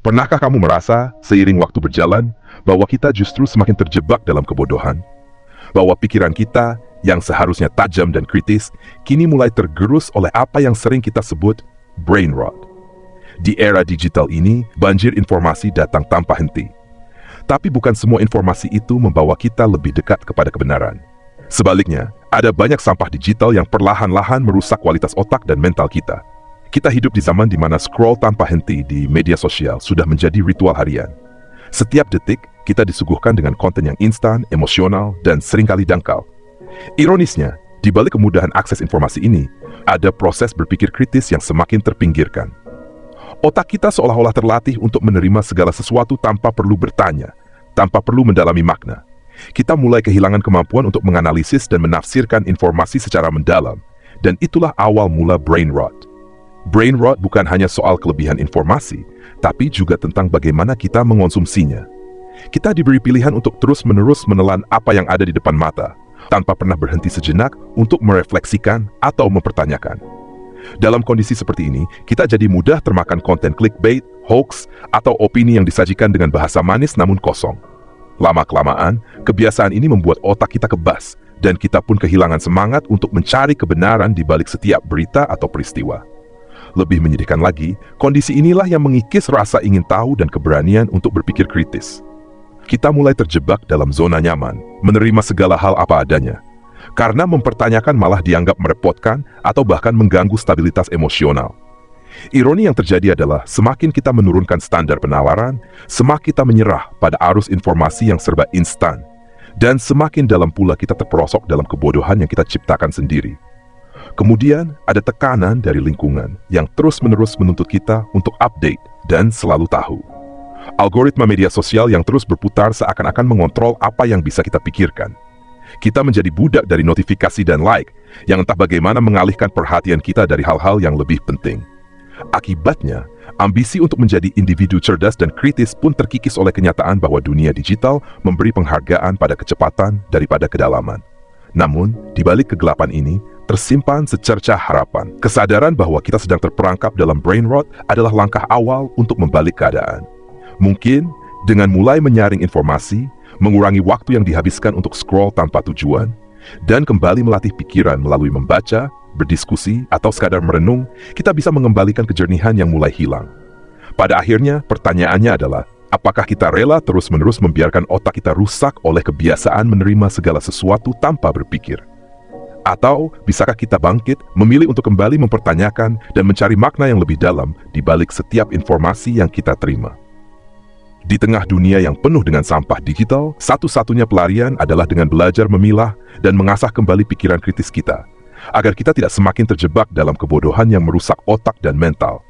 Pernahkah kamu merasa, seiring waktu berjalan, bahwa kita justru semakin terjebak dalam kebodohan? Bahwa pikiran kita, yang seharusnya tajam dan kritis, kini mulai tergerus oleh apa yang sering kita sebut brain rot. Di era digital ini, banjir informasi datang tanpa henti. Tapi bukan semua informasi itu membawa kita lebih dekat kepada kebenaran. Sebaliknya, ada banyak sampah digital yang perlahan-lahan merusak kualitas otak dan mental kita. Kita hidup di zaman di mana scroll tanpa henti di media sosial sudah menjadi ritual harian. Setiap detik, kita disuguhkan dengan konten yang instan, emosional, dan seringkali dangkal. Ironisnya, di balik kemudahan akses informasi ini, ada proses berpikir kritis yang semakin terpinggirkan. Otak kita seolah-olah terlatih untuk menerima segala sesuatu tanpa perlu bertanya, tanpa perlu mendalami makna. Kita mulai kehilangan kemampuan untuk menganalisis dan menafsirkan informasi secara mendalam, dan itulah awal mula brain rot. Brain rot bukan hanya soal kelebihan informasi, tapi juga tentang bagaimana kita mengonsumsinya. Kita diberi pilihan untuk terus-menerus menelan apa yang ada di depan mata, tanpa pernah berhenti sejenak untuk merefleksikan atau mempertanyakan. Dalam kondisi seperti ini, kita jadi mudah termakan konten clickbait, hoax, atau opini yang disajikan dengan bahasa manis namun kosong. Lama-kelamaan, kebiasaan ini membuat otak kita kebas, dan kita pun kehilangan semangat untuk mencari kebenaran di balik setiap berita atau peristiwa. Lebih menyedihkan lagi, kondisi inilah yang mengikis rasa ingin tahu dan keberanian untuk berpikir kritis. Kita mulai terjebak dalam zona nyaman, menerima segala hal apa adanya. Karena mempertanyakan malah dianggap merepotkan atau bahkan mengganggu stabilitas emosional. Ironi yang terjadi adalah semakin kita menurunkan standar penawaran, semakin kita menyerah pada arus informasi yang serba instan. Dan semakin dalam pula kita terperosok dalam kebodohan yang kita ciptakan sendiri. Kemudian, ada tekanan dari lingkungan yang terus-menerus menuntut kita untuk update dan selalu tahu. Algoritma media sosial yang terus berputar seakan-akan mengontrol apa yang bisa kita pikirkan. Kita menjadi budak dari notifikasi dan like, yang entah bagaimana mengalihkan perhatian kita dari hal-hal yang lebih penting. Akibatnya, ambisi untuk menjadi individu cerdas dan kritis pun terkikis oleh kenyataan bahwa dunia digital memberi penghargaan pada kecepatan daripada kedalaman. Namun, di balik kegelapan ini, tersimpan secercah harapan. Kesadaran bahwa kita sedang terperangkap dalam brain rot adalah langkah awal untuk membalik keadaan. Mungkin, dengan mulai menyaring informasi, mengurangi waktu yang dihabiskan untuk scroll tanpa tujuan, dan kembali melatih pikiran melalui membaca, berdiskusi, atau sekadar merenung, kita bisa mengembalikan kejernihan yang mulai hilang. Pada akhirnya, pertanyaannya adalah, apakah kita rela terus-menerus membiarkan otak kita rusak oleh kebiasaan menerima segala sesuatu tanpa berpikir? Atau, bisakah kita bangkit, memilih untuk kembali mempertanyakan dan mencari makna yang lebih dalam di balik setiap informasi yang kita terima? Di tengah dunia yang penuh dengan sampah digital, satu-satunya pelarian adalah dengan belajar memilah dan mengasah kembali pikiran kritis kita, agar kita tidak semakin terjebak dalam kebodohan yang merusak otak dan mental.